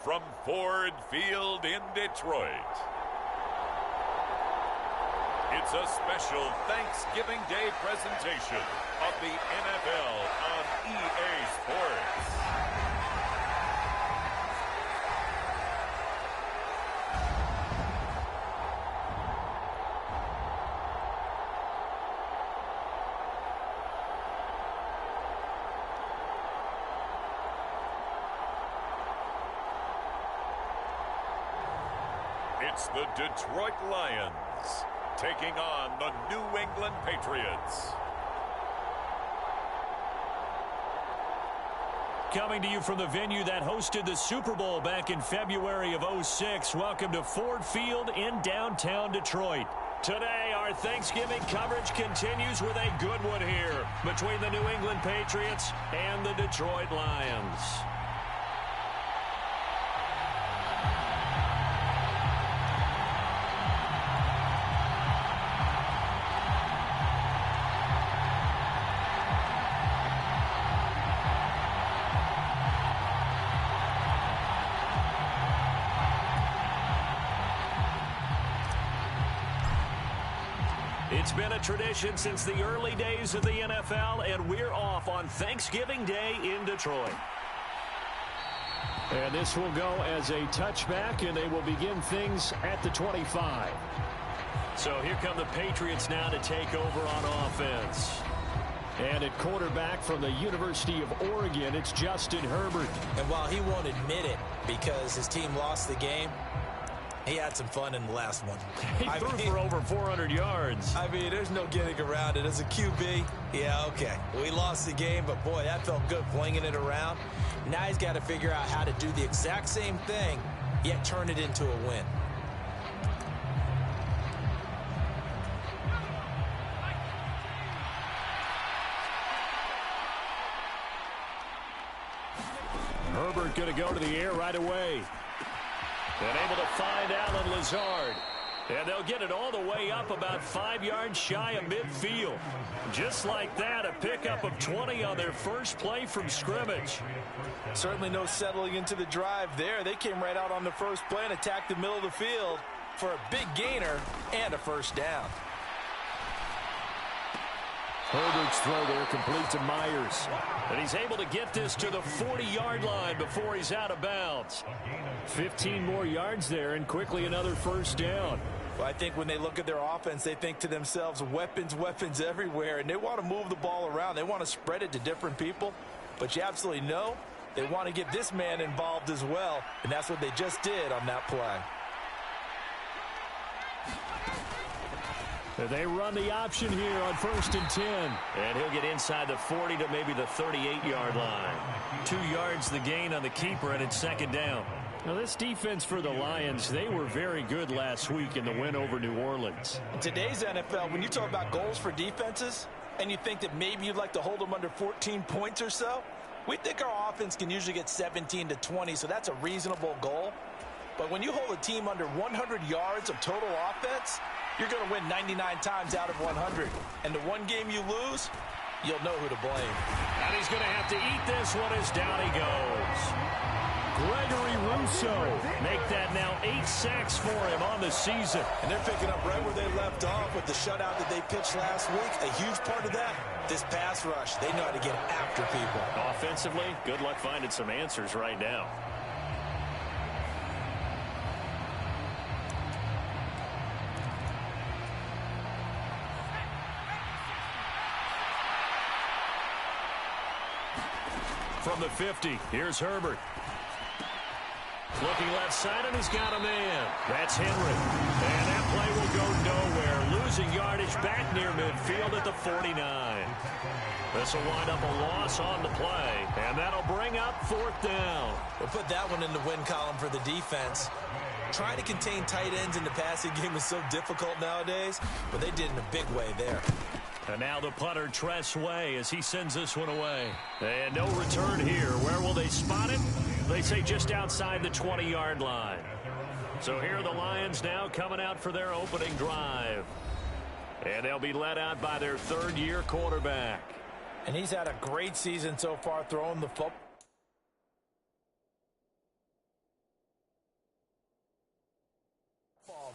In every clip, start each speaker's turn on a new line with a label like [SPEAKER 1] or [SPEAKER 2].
[SPEAKER 1] From Ford Field in Detroit, it's a special Thanksgiving Day presentation of the NFL on EA Sports. It's the Detroit Lions taking on the New England Patriots.
[SPEAKER 2] Coming to you from the venue that hosted the Super Bowl back in February of '06. Welcome to Ford Field in downtown Detroit. Today, our Thanksgiving coverage continues with a good one here between the New England Patriots and the Detroit Lions. It's been a tradition since the early days of the NFL, and we're off on Thanksgiving Day in Detroit. And this will go as a touchback, and they will begin things at the 25. So here come the Patriots now to take over on offense. And at quarterback from the University of Oregon, it's Justin Herbert.
[SPEAKER 3] And while he won't admit it because his team lost the game, he had some fun in the last one.
[SPEAKER 2] He threw for over 400 yards.
[SPEAKER 3] I mean, there's no getting around it. As a QB, yeah, okay. We lost the game, but boy, that felt good flinging it around. Now he's got to figure out how to do the exact same thing, yet turn it into a win.
[SPEAKER 2] Herbert going to go to the air right away. And able to find Allen Lazard. And they'll get it all the way up about 5 yards shy of midfield. Just like that, a pickup of 20 on their first play from scrimmage.
[SPEAKER 4] Certainly no settling into the drive there. They came right out on the first play and attacked the middle of the field for a big gainer and a first down.
[SPEAKER 2] Herbert's throw there complete to Myers. And he's able to get this to the 40-yard line before he's out of bounds. 15 more yards there and quickly another first down.
[SPEAKER 4] Well, I think when they look at their offense, they think to themselves, weapons, weapons everywhere. And they want to move the ball around. They want to spread it to different people. But you absolutely know they want to get this man involved as well. And that's what they just did on that play.
[SPEAKER 2] They run the option here on 1st and 10. And he'll get inside the 40 to maybe the 38-yard line. 2 yards the gain on the keeper, and it's second down. Now, this defense for the Lions, they were very good last week in the win over New Orleans.
[SPEAKER 4] In today's NFL, when you talk about goals for defenses, and you think that maybe you'd like to hold them under 14 points or so, we think our offense can usually get 17 to 20, so that's a reasonable goal. But when you hold a team under 100 yards of total offense, you're going to win 99 times out of 100. And the one game you lose, you'll know who to blame.
[SPEAKER 2] And he's going to have to eat this one as down he goes. Gregory Rousseau make that now 8 sacks for him on the season.
[SPEAKER 4] And they're picking up right where they left off with the shutout that they pitched last week. A huge part of that, this pass rush. They know how to get after people.
[SPEAKER 2] Offensively, good luck finding some answers right now. From the 50, here's Herbert. Looking left side, and he's got a man. That's Henry. And that play will go nowhere. Losing yardage back near midfield at the 49. This will wind up a loss on the play, and that'll bring up 4th down.
[SPEAKER 3] We'll put that one in the win column for the defense. Trying to contain tight ends in the passing game is so difficult nowadays, but they did in a big way there.
[SPEAKER 2] And now the punter, Tress Way, as he sends this one away. And no return here. Where will they spot it? They say just outside the 20-yard line. So here are the Lions now coming out for their opening drive. And they'll be led out by their third-year quarterback.
[SPEAKER 4] And he's had a great season so far throwing the football.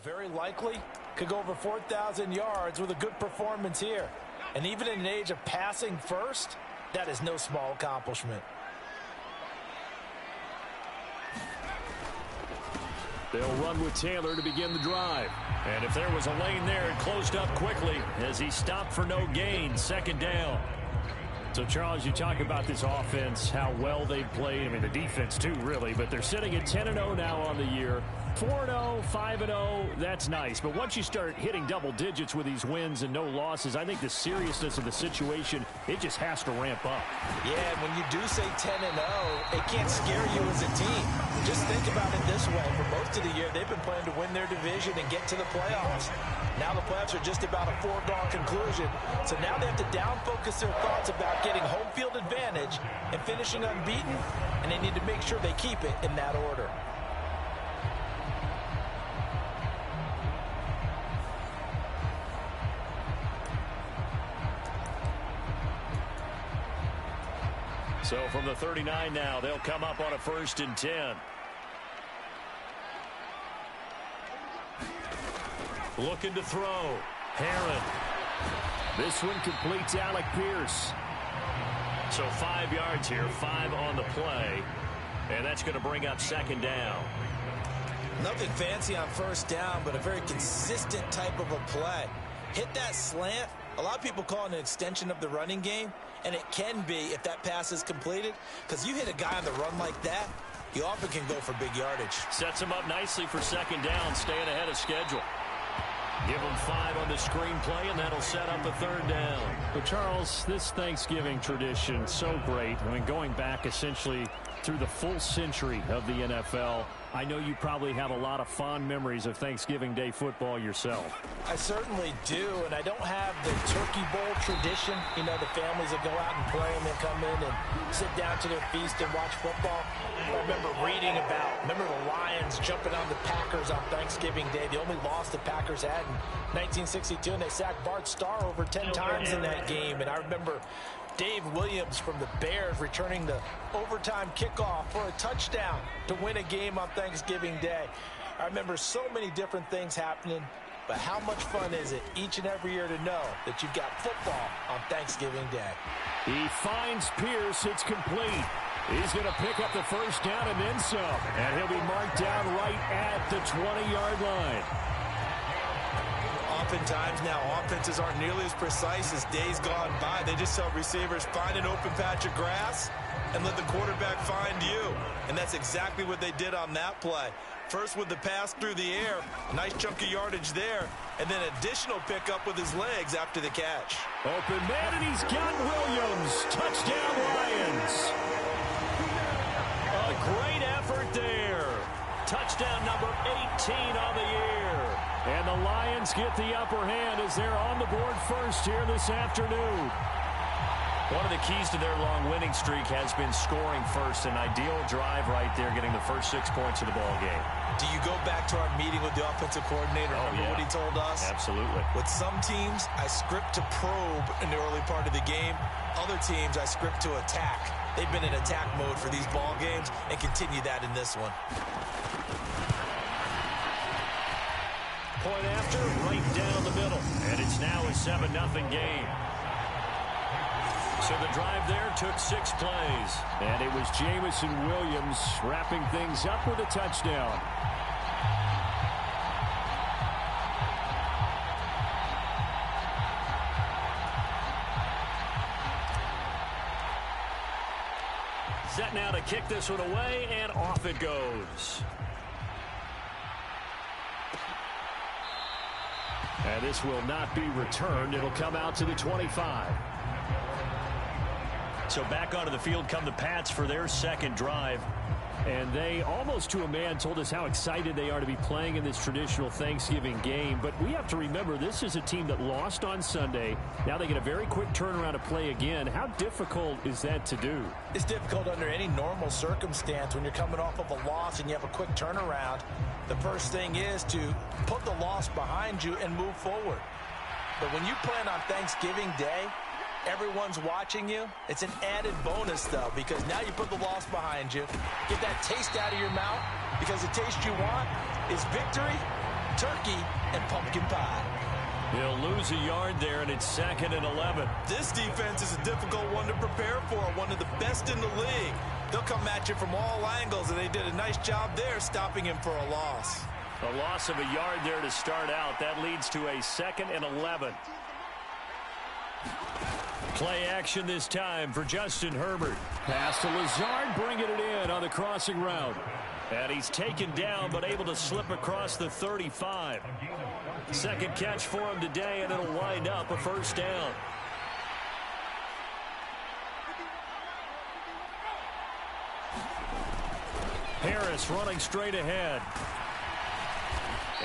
[SPEAKER 4] very likely could go over 4,000 yards with a good performance here. And even in an age of passing first, that is no small accomplishment.
[SPEAKER 2] They'll run with Taylor to begin the drive. And if there was a lane there, it closed up quickly as he stopped for no gain. Second down. So, Charles, you talk about this offense, how well they've played. I mean, the defense, too, really. But they're sitting at 10-0 now on the year. 4-0, 5-0, that's nice. But once you start hitting double digits with these wins and no losses, I think the seriousness of the situation, it just has to ramp up.
[SPEAKER 4] Yeah, and when you do say 10-0, it can't scare you as a team. Just think about it this way. For most of the year, they've been playing to win their division and get to the playoffs. Now the playoffs are just about a foregone conclusion. So now they have to down-focus their thoughts about getting home field advantage and finishing unbeaten, and they need to make sure they keep it in that order.
[SPEAKER 2] So from the 39 now, they'll come up on a 1st and 10. Looking to throw. Herron. This one completes Alec Pierce. So 5 yards here, 5 on the play. And that's going to bring up 2nd down.
[SPEAKER 3] Nothing fancy on 1st down, but a very consistent type of a play. Hit that slant. A lot of people call it an extension of the running game, and it can be if that pass is completed, because you hit a guy on the run like that, you often can go for big yardage.
[SPEAKER 2] Sets him up nicely for 2nd down, staying ahead of schedule. Give him 5 on the screenplay, and that'll set up a 3rd down. But, Charles, this Thanksgiving tradition, so great. I mean, going back essentially through the full century of the NFL, I know you probably have a lot of fond memories of Thanksgiving Day football yourself.
[SPEAKER 4] I certainly do, and I don't have the Turkey Bowl tradition. You know, the families that go out and play and then come in and sit down to their feast and watch football. I remember reading about, the Lions jumping on the Packers on Thanksgiving Day. The only loss the Packers had in 1962, and they sacked Bart Starr over 10 times in that game. And I remember Dave Williams from the Bears returning the overtime kickoff for a touchdown to win a game on Thanksgiving Day. I remember so many different things happening, but how much fun is it each and every year to know that you've got football on Thanksgiving Day?
[SPEAKER 2] He finds Pierce. It's complete. He's going to pick up the 1st down and then some. And he'll be marked down right at the 20-yard line.
[SPEAKER 3] Oftentimes now, offenses aren't nearly as precise as days gone by. They just tell receivers, find an open patch of grass and let the quarterback find you. And that's exactly what they did on that play. First with the pass through the air, nice chunk of yardage there, and then additional pickup with his legs after the catch.
[SPEAKER 2] Open man, and he's got Williams. Touchdown, Lions. A great effort there. Touchdown number 18 on the year. And the Lions get the upper hand as they're on the board first here this afternoon. One of the keys to their long winning streak has been scoring first. An ideal drive right there, getting the first 6 points of the ball game.
[SPEAKER 3] Do you go back to our meeting with the offensive coordinator? Remember what he told us?
[SPEAKER 2] Absolutely.
[SPEAKER 3] With some teams, I script to probe in the early part of the game. Other teams, I script to attack. They've been in attack mode for these ball games and continue that in this one.
[SPEAKER 2] Point after, right down the middle. And it's now a 7-0 game. So the drive there took 6 plays. And it was Jameson Williams wrapping things up with a touchdown. Set now to kick this one away, and off it goes. And this will not be returned. It'll come out to the 25. So back onto the field come the Pats for their 2nd drive. And they, almost to a man, told us how excited they are to be playing in this traditional Thanksgiving game. But we have to remember, this is a team that lost on Sunday. Now they get a very quick turnaround to play again. How difficult is that to do?
[SPEAKER 4] It's difficult under any normal circumstance when you're coming off of a loss and you have a quick turnaround. The first thing is to put the loss behind you and move forward. But when you plan on Thanksgiving Day, everyone's watching you. It's an added bonus, though, because now you put the loss behind you. Get that taste out of your mouth, because the taste you want is victory turkey and pumpkin pie.
[SPEAKER 2] He'll lose a yard there, and it's 2nd and 11.
[SPEAKER 3] This defense is a difficult one to prepare for, one of the best in the league. They'll come at you from all angles, and they did a nice job there stopping him for a loss.
[SPEAKER 2] A loss of a yard there to start out. That leads to a 2nd and 11. Play action this time for Justin Herbert. Pass to Lazard, bringing it in on the crossing route. And he's taken down, but able to slip across the 35. Second catch for him today, and it'll wind up a first down. Harris running straight ahead.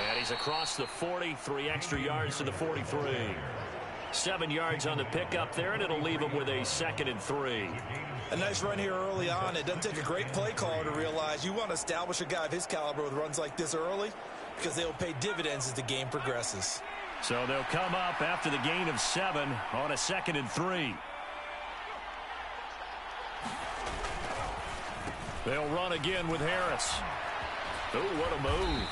[SPEAKER 2] And he's across the 40, 3 extra yards to the 43. 7 yards on the pickup there, and it'll leave him with a 2nd and 3.
[SPEAKER 3] A nice run here early on. It doesn't take a great play caller to realize you want to establish a guy of his caliber with runs like this early because they'll pay dividends as the game progresses.
[SPEAKER 2] So they'll come up after the gain of 7 on a 2nd and 3. They'll run again with Harris. Oh, what a move.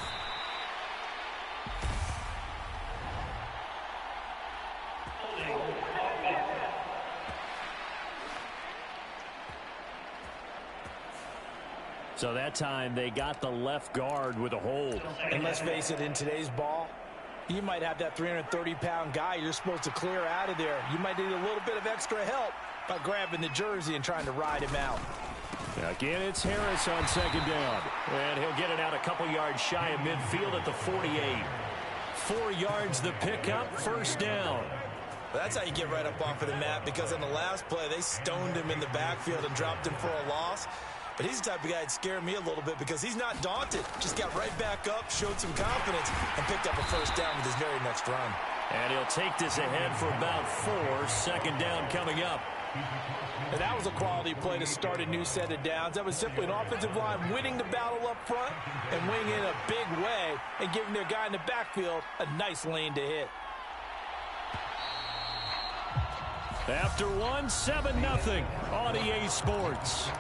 [SPEAKER 2] So that time they got the left guard with a hold.
[SPEAKER 4] And let's face it, in today's ball, you might have that 330-pound guy you're supposed to clear out of there. You might need a little bit of extra help by grabbing the jersey and trying to ride him out.
[SPEAKER 2] Again, it's Harris on 2nd down. And he'll get it out a couple yards shy of midfield at the 48. 4 yards the pickup, first down.
[SPEAKER 3] That's how you get right up off of the mat, because on the last play, they stoned him in the backfield and dropped him for a loss. But he's the type of guy that scared me a little bit because he's not daunted. Just got right back up, showed some confidence, and picked up a first down with his very next run.
[SPEAKER 2] And he'll take this ahead for about 4. 2nd down coming up.
[SPEAKER 4] And that was a quality play to start a new set of downs. That was simply an offensive line winning the battle up front and winning in a big way and giving their guy in the backfield a nice lane to hit.
[SPEAKER 2] After 1, 7-0 on EA Sports.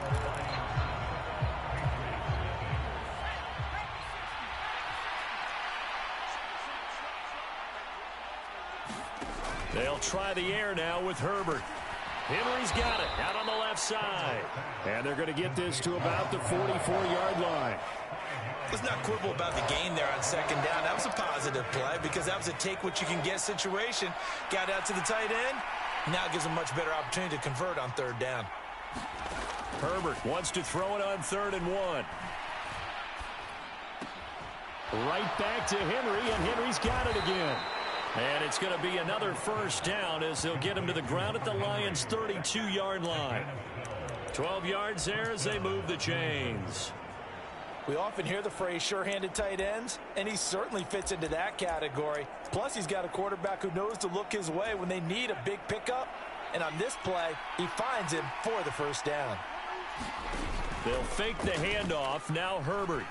[SPEAKER 2] They'll try the air now with Herbert. Henry's got it out on the left side. And they're going to get this to about the 44-yard line.
[SPEAKER 3] Let's not quibble about the gain there on 2nd down. That was a positive play because that was a take-what-you-can-get situation. Got out to the tight end. Now it gives them a much better opportunity to convert on 3rd down.
[SPEAKER 2] Herbert wants to throw it on 3rd and 1. Right back to Henry, and Henry's got it again. And it's going to be another first down as they'll get him to the ground at the Lions' 32-yard line. 12 yards there as they move the chains.
[SPEAKER 4] We often hear the phrase sure-handed tight ends, and he certainly fits into that category. Plus, he's got a quarterback who knows to look his way when they need a big pickup. And on this play, he finds him for the first down.
[SPEAKER 2] They'll fake the handoff. Now Herbert.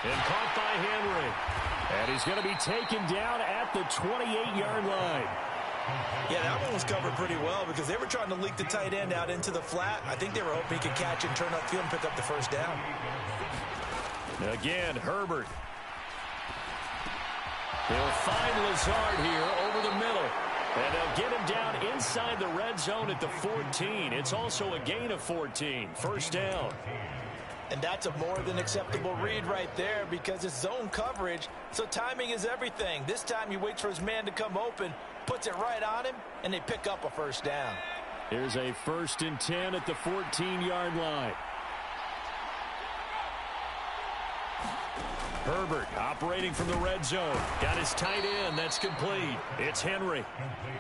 [SPEAKER 2] And caught by Henry. And he's going to be taken down at the 28-yard line.
[SPEAKER 3] Yeah, that one was covered pretty well because they were trying to leak the tight end out into the flat. I think they were hoping he could catch it, turn upfield, and pick up the first down.
[SPEAKER 2] Again, Herbert. They'll find Lazard here over the middle. And they'll get him down inside the red zone at the 14. It's also a gain of 14. First down.
[SPEAKER 4] And that's a more than acceptable read right there because it's zone coverage, so timing is everything. This time he waits for his man to come open, puts it right on him, and they pick up a first down.
[SPEAKER 2] Here's a 1st and 10 at the 14-yard line. Herbert operating from the red zone. Got his tight end. That's complete. It's Henry.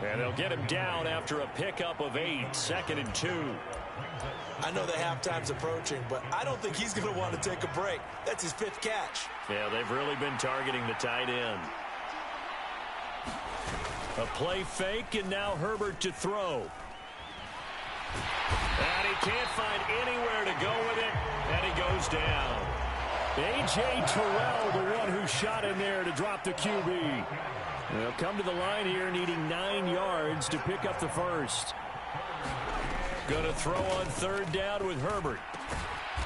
[SPEAKER 2] And they'll get him down after a pickup of 8. 2nd and 2.
[SPEAKER 3] I know the halftime's approaching, but I don't think he's going to want to take a break. That's his 5th catch.
[SPEAKER 2] Yeah, they've really been targeting the tight end. A play fake, and now Herbert to throw. And he can't find anywhere to go with it, and he goes down. A.J. Terrell, the one who shot in there to drop the QB. They'll come to the line here needing 9 yards to pick up the first. Going to throw on 3rd down with Herbert.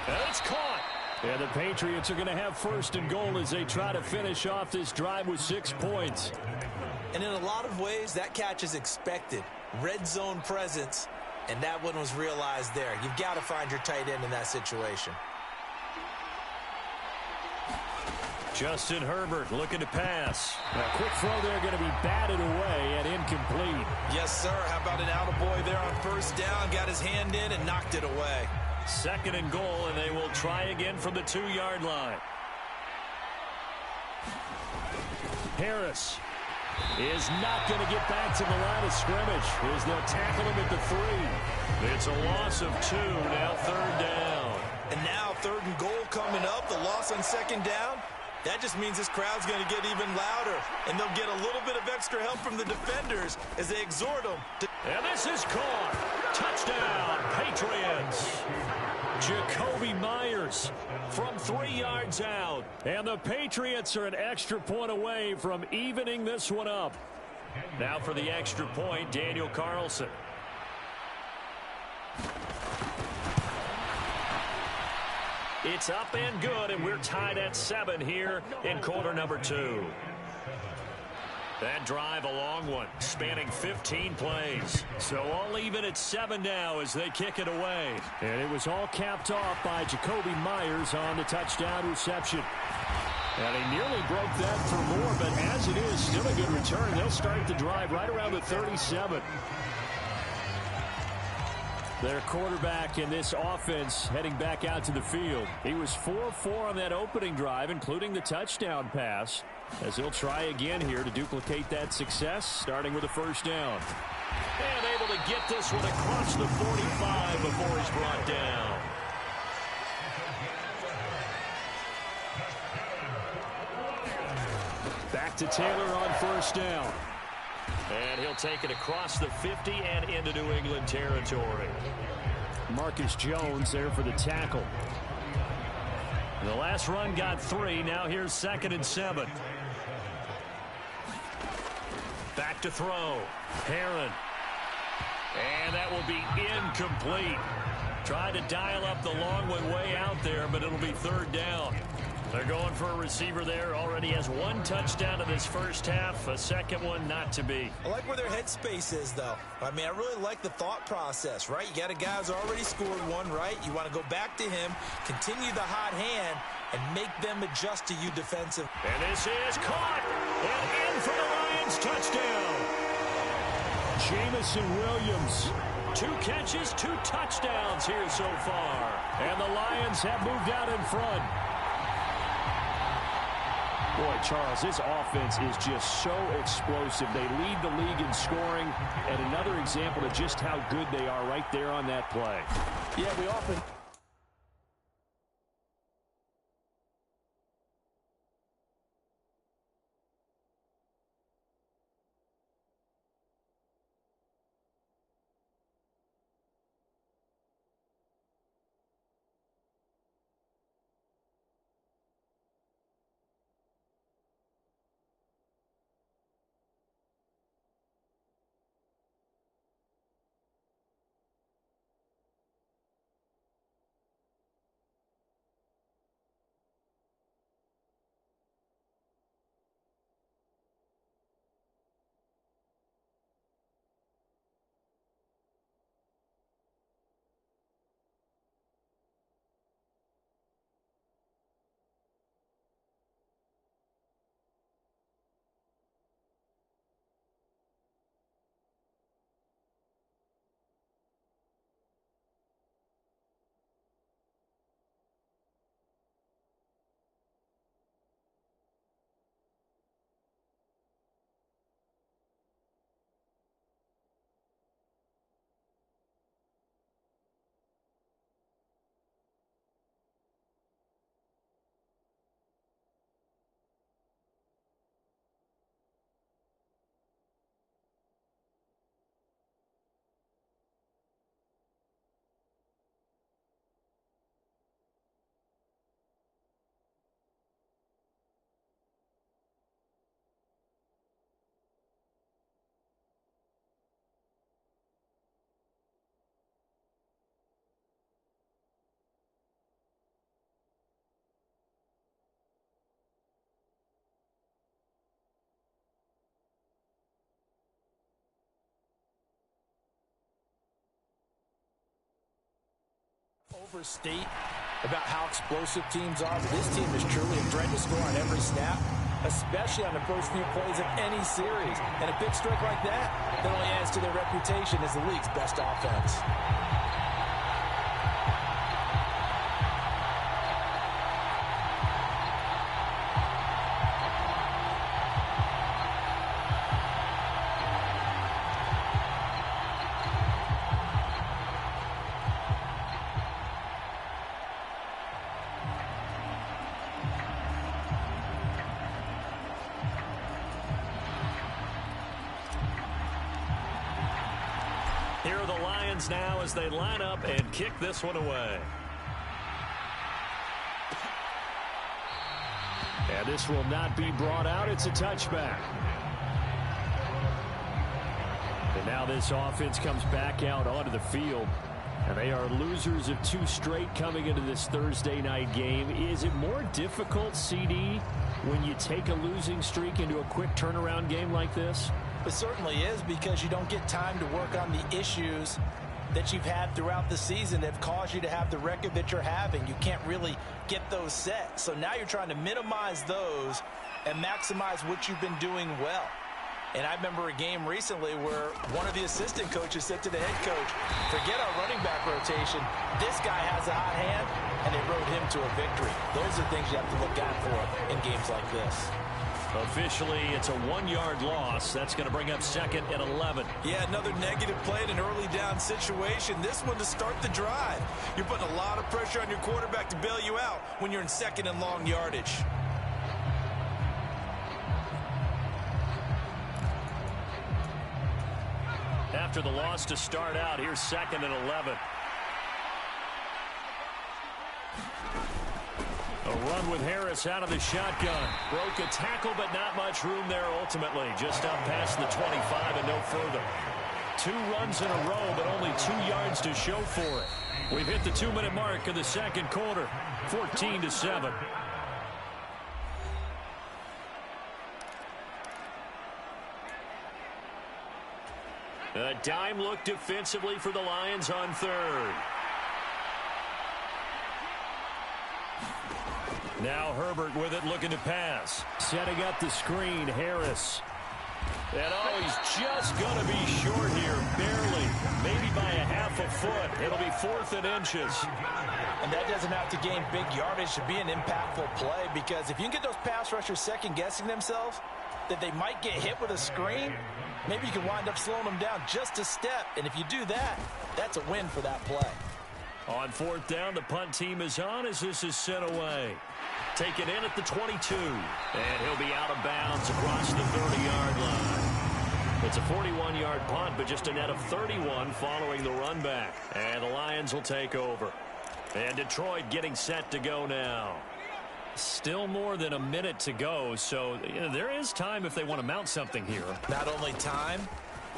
[SPEAKER 2] And it's caught. And the Patriots are going to have first and goal as they try to finish off this drive with 6 points.
[SPEAKER 3] And in a lot of ways, that catch is expected. Red zone presence, and that one was realized there. You've got to find your tight end in that situation.
[SPEAKER 2] Justin Herbert looking to pass. A quick throw there going to be batted away and incomplete.
[SPEAKER 3] Yes, sir. How about an attaboy there on first down? Got his hand in and knocked it away.
[SPEAKER 2] Second and goal, and they will try again from the 2-yard line. Harris is not going to get back to the line of scrimmage as they'll tackle him at the 3. It's a loss of 2, now third down.
[SPEAKER 3] And now third and goal coming up, the loss on second down. That just means this crowd's going to get even louder, and they'll get a little bit of extra help from the defenders as they exhort them.
[SPEAKER 2] And this is caught. Touchdown, Patriots. Jakobi Meyers from 3 yards out. And the Patriots are an extra point away from evening this one up. Now for the extra point, Daniel Carlson. It's up and good, and we're tied at 7 here in quarter number 2. That drive, a long one, spanning 15 plays. So all even at 7 now as they kick it away. And it was all capped off by Jakobi Meyers on the touchdown reception. And he nearly broke that for more, but as it is, still a good return. They'll start the drive right around the 37. Their quarterback in this offense heading back out to the field. He was 4-4 on that opening drive, including the touchdown pass, as he'll try again here to duplicate that success, starting with a first down. And able to get this one across the 45 before he's brought down. Back to Taylor on first down. And he'll take it across the 50 and into New England territory. Marcus Jones there for the tackle. The last run got 3. Now here's 2nd and 7. Back to throw. Herron. And that will be incomplete. Tried to dial up the long one way out there, but it'll be third down. They're going for a receiver there. Already has 1 touchdown in this first half. A second one not to be.
[SPEAKER 3] I like where their headspace is, though. I mean, I really like the thought process, right? You got a guy who's already scored 1, right? You want to go back to him, continue the hot hand, and make them adjust to you defensively.
[SPEAKER 2] And this is caught. And in for the Lions touchdown. Jamison Williams. 2 catches, 2 touchdowns here so far. And the Lions have moved out in front. Boy, Charles, this offense is just so explosive. They lead the league in scoring, and another example of just how good they are right there on that play.
[SPEAKER 4] Yeah, we often... overstate about how explosive teams are, but this team is truly a threat to score on every snap, especially on the first few plays of any series. And a big strike like that only adds to their reputation as the league's best offense.
[SPEAKER 2] Here are the Lions now as they line up and kick this one away. And this will not be brought out. It's a touchback. And now this offense comes back out onto the field. And they are losers of 2 straight coming into this Thursday night game. Is it more difficult, CD, when you take a losing streak into a quick turnaround game like this?
[SPEAKER 4] It certainly is, because you don't get time to work on the issues that you've had throughout the season that have caused you to have the record that you're having. You can't really get those set. So now you're trying to minimize those and maximize what you've been doing well. And I remember a game recently where one of the assistant coaches said to the head coach, forget our running back rotation. This guy has a hot hand, and they rode him to a victory. Those are things you have to look out for in games like this.
[SPEAKER 2] Officially, it's a 1-yard loss. That's going to bring up 2nd and 11.
[SPEAKER 3] Yeah, another negative play in an early down situation. This one to start the drive. You're putting a lot of pressure on your quarterback to bail you out when you're in 2nd and long yardage.
[SPEAKER 2] After the loss to start out, here's 2nd and 11. A run with Harris out of the shotgun. Broke a tackle, but not much room there ultimately. Just up past the 25 and no further. 2 runs in a row, but only 2 yards to show for it. We've hit the 2-minute mark of the second quarter. 14-7. A dime look defensively for the Lions on 3rd. Now Herbert with it, looking to pass. Setting up the screen, Harris. And he's just going to be short here, barely. Maybe by a half a foot. It'll be 4th and inches.
[SPEAKER 4] And that doesn't have to gain big yardage to be an impactful play, because if you can get those pass rushers second-guessing themselves, that they might get hit with a screen, maybe you can wind up slowing them down just a step. And if you do that, that's a win for that play.
[SPEAKER 2] On 4th down, the punt team is on as this is sent away. Taken in at the 22. And he'll be out of bounds across the 30-yard line. It's a 41-yard punt, but just a net of 31 following the run back. And the Lions will take over. And Detroit getting set to go now. Still more than a minute to go, so there is time if they want to mount something here.
[SPEAKER 4] Not only time,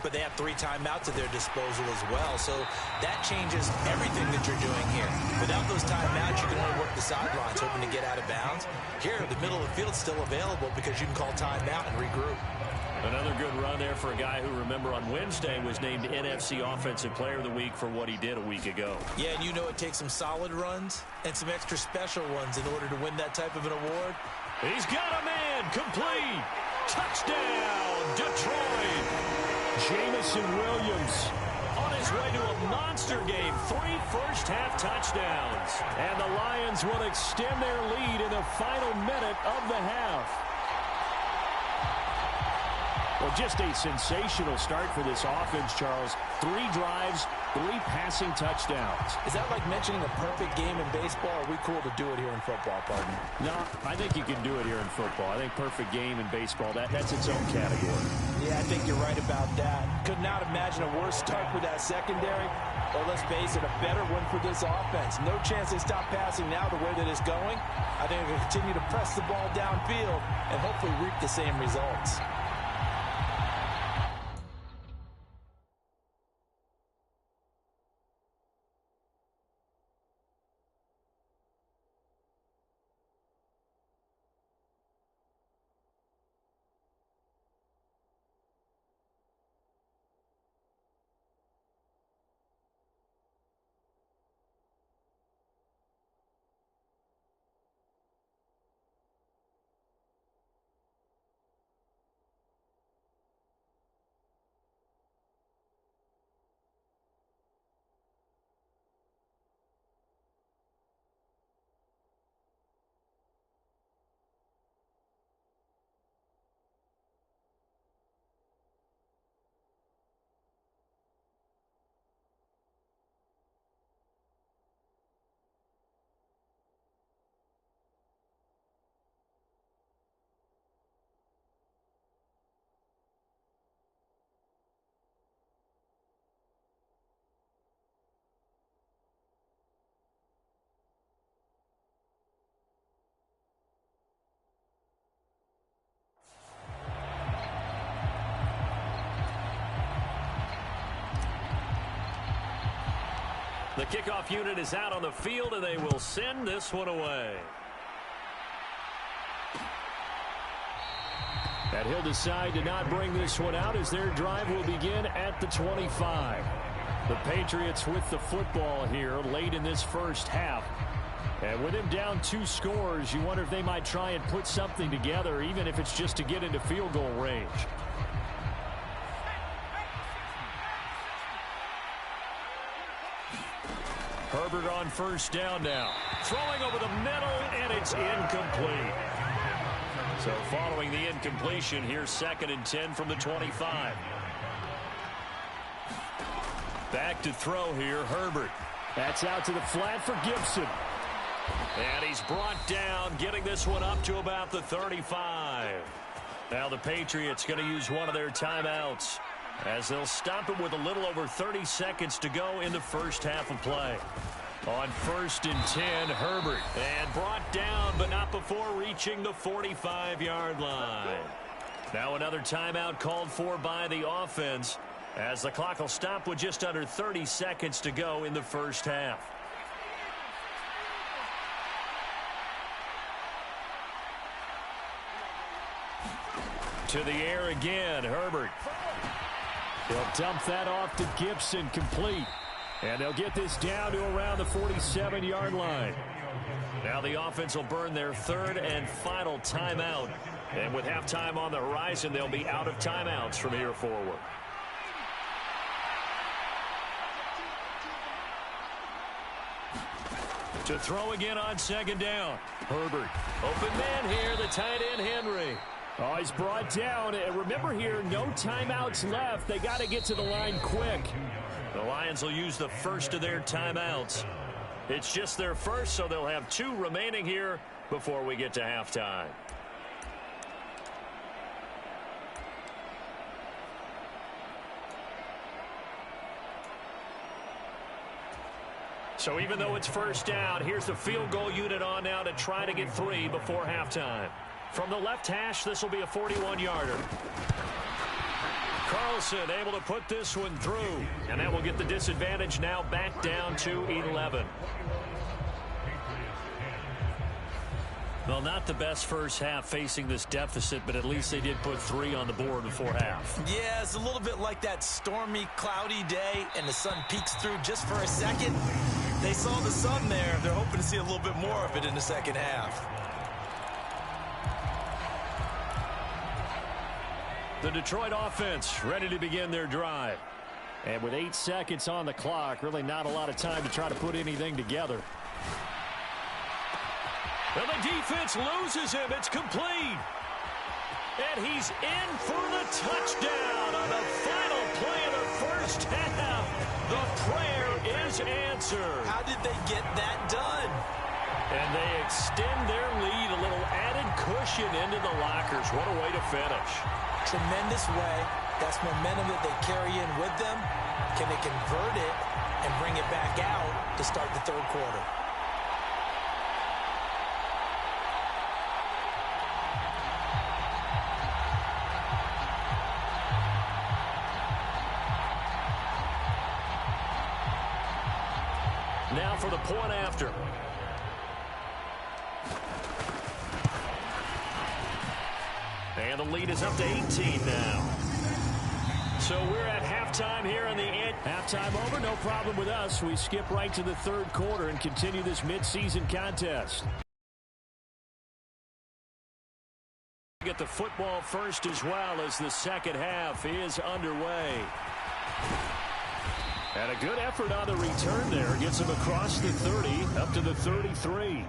[SPEAKER 4] but they have 3 timeouts at their disposal as well. So that changes everything that you're doing here. Without those timeouts, you can only work the sidelines, hoping to get out of bounds. Here, the middle of the field's still available because you can call timeout and regroup.
[SPEAKER 2] Another good run there for a guy who, remember, on Wednesday was named NFC Offensive Player of the Week for what he did a week ago.
[SPEAKER 4] Yeah, and you know it takes some solid runs and some extra special ones in order to win that type of an award.
[SPEAKER 2] He's got a man, complete. Touchdown, Detroit. Jameson Williams on his way to a monster game. 3 first-half touchdowns. And the Lions will extend their lead in the final minute of the half. Well, just a sensational start for this offense, Charles. 3 drives, 3 passing touchdowns.
[SPEAKER 4] Is that like mentioning a perfect game in baseball? Or are we cool to do it here in football, partner?
[SPEAKER 2] No, I think you can do it here in football. I think perfect game in baseball, that's its own category.
[SPEAKER 4] Yeah, I think you're right about that. Could not imagine a worse start for that secondary. Or let's face it, a better one for this offense. No chance they stop passing now the way that it's going. I think they'll continue to press the ball downfield and hopefully reap the same results.
[SPEAKER 2] The kickoff unit is out on the field, and they will send this one away. And he'll decide to not bring this one out as their drive will begin at the 25. The Patriots with the football here late in this first half. And with him down 2 scores, you wonder if they might try and put something together, even if it's just to get into field goal range. Herbert on first down now. Throwing over the middle, and it's incomplete. So following the incompletion, here's 2nd and 10 from the 25. Back to throw here, Herbert. That's out to the flat for Gibson. And he's brought down, getting this one up to about the 35. Now the Patriots going to use one of their timeouts as they'll stop him with a little over 30 seconds to go in the first half of play. On 1st and 10, Herbert. And brought down, but not before reaching the 45-yard line. Now another timeout called for by the offense as the clock will stop with just under 30 seconds to go in the first half. To the air again, Herbert. He'll dump that off to Gibson, complete. And they'll get this down to around the 47-yard line. Now the offense will burn their 3rd and final timeout. And with halftime on the horizon, they'll be out of timeouts from here forward. To throw again on 2nd down. Herbert. Open man here, the tight end, Henry. Oh, he's brought down. And remember here, no timeouts left. They got to get to the line quick. The Lions will use the first of their timeouts. It's just their first, so they'll have 2 remaining here before we get to halftime. So even though it's first down, here's the field goal unit on now to try to get 3 before halftime. From the left hash, this will be a 41-yarder. Carlson able to put this one through, and that will get the disadvantage now back down to 11. Well, not the best first half facing this deficit, but at least they did put 3 on the board before half.
[SPEAKER 4] Yeah, it's a little bit like that stormy, cloudy day, and the sun peeks through just for a second. They saw the sun there. They're hoping to see a little bit more of it in the second half.
[SPEAKER 2] The Detroit offense ready to begin their drive. And with 8 seconds on the clock, really not a lot of time to try to put anything together. And the defense loses him. It's complete. And he's in for the touchdown on the final play of the first half. The prayer is answered.
[SPEAKER 4] How did they get that done?
[SPEAKER 2] And they extend their lead, a little added cushion into the lockers. What a way to finish.
[SPEAKER 4] Tremendous way. That's momentum that they carry in with them. Can they convert it and bring it back out to start the 3rd quarter?
[SPEAKER 2] Now for the point after. And the lead is up to 18 now. So we're at halftime here in the end. Halftime over, no problem with us. We skip right to the 3rd quarter and continue this midseason contest. Get the football first as well as the second half is underway. And a good effort on the return there. Gets him across the 30 up to the 33.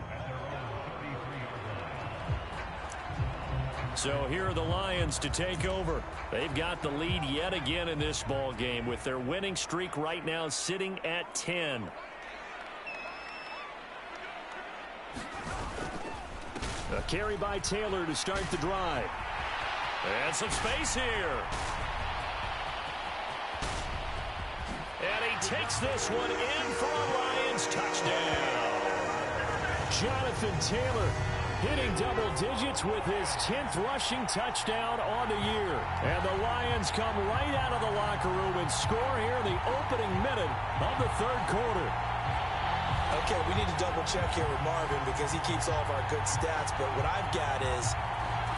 [SPEAKER 2] So here are the Lions to take over. They've got the lead yet again in this ball game with their winning streak right now sitting at 10. A carry by Taylor to start the drive. And some space here. And he takes this one in for a Lions touchdown. Jonathan Taylor hitting double digits with his 10th rushing touchdown on the year. And the Lions come right out of the locker room and score here in the opening minute of the 3rd quarter.
[SPEAKER 3] Okay, we need to double check here with Marvin because he keeps all of our good stats. But what I've got is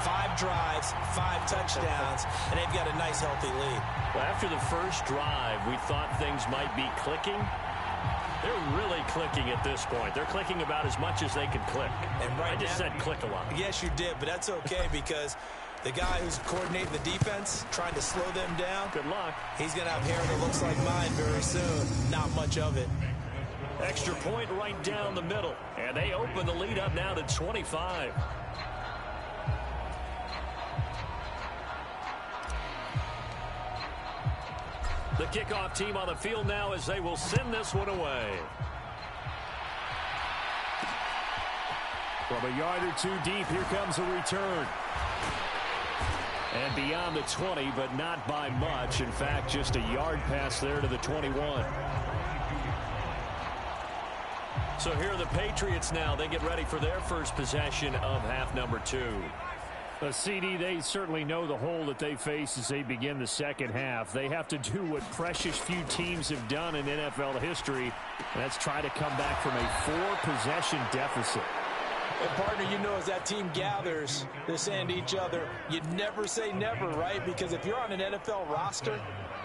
[SPEAKER 3] 5 drives, 5 touchdowns, and they've got a nice, healthy lead.
[SPEAKER 2] Well, after the first drive, we thought things might be clicking. They're really clicking at this point. They're clicking about as much as they can click. And I just said click a lot.
[SPEAKER 3] Yes, you did, but that's okay because the guy who's coordinating the defense, trying to slow them down.
[SPEAKER 2] Good luck.
[SPEAKER 3] He's going to have hair that looks like mine very soon. Not much of it.
[SPEAKER 2] Extra point right down the middle. And they open the lead up now to 25. The kickoff team on the field now as they will send this one away.
[SPEAKER 5] From a yard or 2 deep, here comes a return.
[SPEAKER 2] And beyond the 20, but not by much. In fact, just a yard pass there to the 21. So here are the Patriots now. They get ready for their first possession of half number 2.
[SPEAKER 5] CD, they certainly know the hole that they face as they begin the second half. They have to do what precious few teams have done in NFL history. And that's try to come back from a 4-possession deficit.
[SPEAKER 4] And partner, you know, as that team gathers, they're saying to each other, you never say never, right? Because if you're on an NFL roster,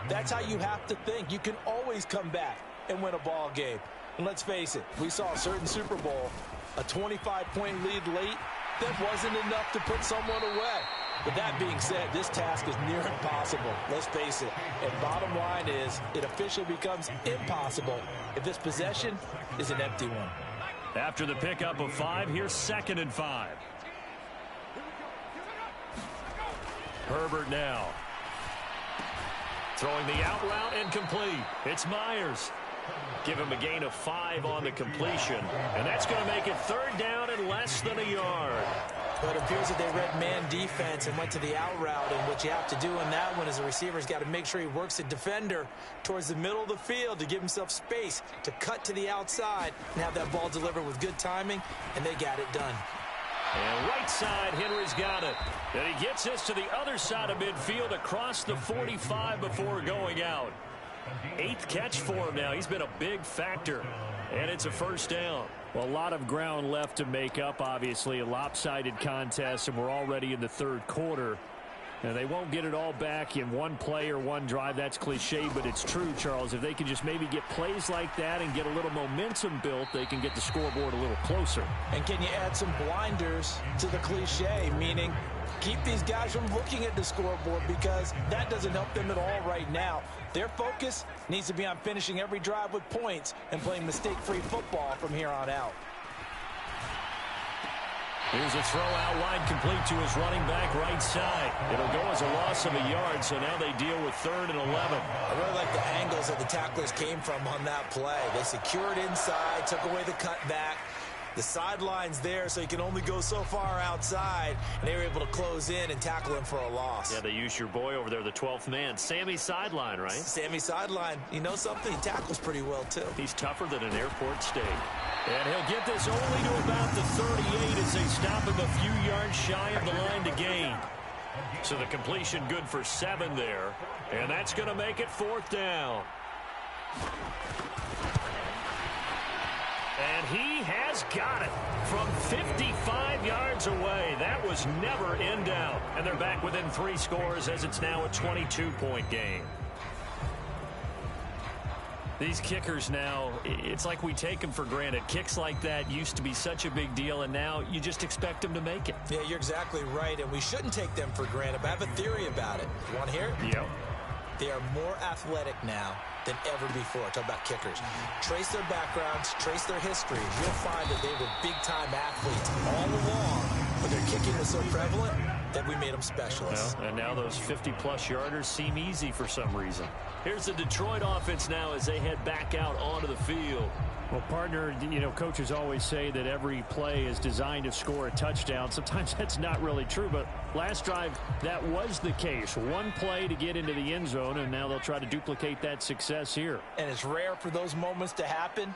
[SPEAKER 4] that's how you have to think. You can always come back and win a ball game. And let's face it, we saw a certain Super Bowl, a 25-point lead late. That wasn't enough to put someone away. But that being said, this task is near impossible. Let's face it. And bottom line is, it officially becomes impossible if this possession is an empty one.
[SPEAKER 2] After the pickup of 5, here's 2nd and 5. Herbert now. Throwing the out route and complete. It's Myers. Give him a gain of 5 on the completion. And that's going to make it 3rd down and less than a yard.
[SPEAKER 3] But it appears that they read man defense and went to the out route. And what you have to do in that one is the receiver's got to make sure he works the defender towards the middle of the field to give himself space to cut to the outside and have that ball delivered with good timing, and they got it done.
[SPEAKER 2] And right side, Henry's got it. And he gets this to the other side of midfield across the 45 before going out. 8th catch for him now. He's been a big factor. And it's a 1st down.
[SPEAKER 5] Well, a lot of ground left to make up, obviously. A lopsided contest, and we're already in the 3rd quarter. And they won't get it all back in one play or one drive. That's cliche, but it's true, Charles. If they can just maybe get plays like that and get a little momentum built, they can get the scoreboard a little closer.
[SPEAKER 4] And can you add some blinders to the cliche, meaning keep these guys from looking at the scoreboard, because that doesn't help them at all right now. Their focus needs to be on finishing every drive with points and playing mistake-free football from here on out.
[SPEAKER 2] Here's a throw out wide, complete to his running back right side. It'll go as a loss of a yard, so now they deal with 3rd and 11.
[SPEAKER 3] I really like the angles that the tacklers came from on that play. They secured inside, took away the cutback. The sideline's there, so you can only go so far outside, and they were able to close in and tackle him for a loss.
[SPEAKER 2] Yeah, they used your boy over there, the 12th man, Sammy Sideline, right?
[SPEAKER 3] Sammy Sideline. You know something? He tackles pretty well, too.
[SPEAKER 2] He's tougher than an airport steak. And he'll get this only to about the 38 as they stop him a few yards shy of the line to gain. So the completion good for 7 there. And that's going to make it 4th down. And he has got it from 55 yards away. That was never in doubt. And they're back within 3 scores as it's now a 22-point game. These kickers now, it's like we take them for granted. Kicks like that used to be such a big deal, and now you just expect them to make it.
[SPEAKER 3] Yeah, you're exactly right, and we shouldn't take them for granted. But I have a theory about it. You want to hear it?
[SPEAKER 2] Yep.
[SPEAKER 3] They are more athletic now than ever before. Talk about kickers. Trace their backgrounds, trace their history. You'll find that they were big-time athletes all along, but their kicking was so prevalent that we made them specialists.
[SPEAKER 2] Well, and now those 50-plus yarders seem easy for some reason. Here's the Detroit offense now as they head back out onto the field.
[SPEAKER 5] Well, partner, you know, coaches always say that every play is designed to score a touchdown. Sometimes that's not really true, but last drive, that was the case. One play to get into the end zone, and now they'll try to duplicate that success here.
[SPEAKER 4] And it's rare for those moments to happen.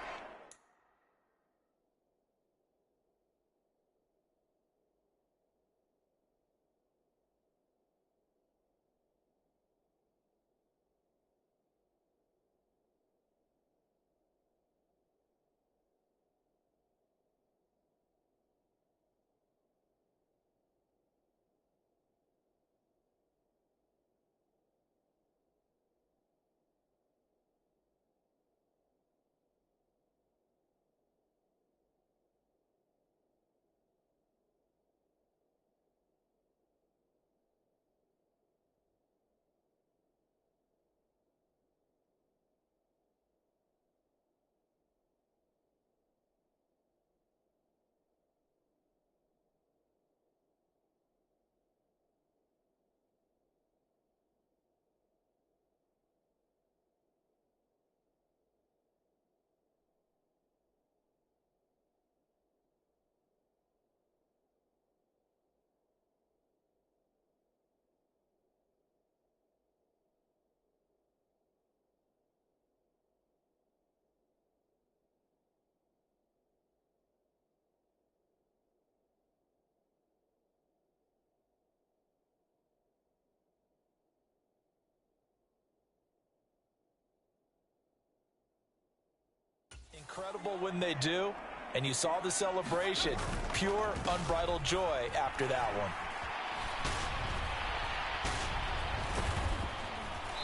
[SPEAKER 4] incredible when they do, and you saw the celebration. Pure, unbridled joy after that one.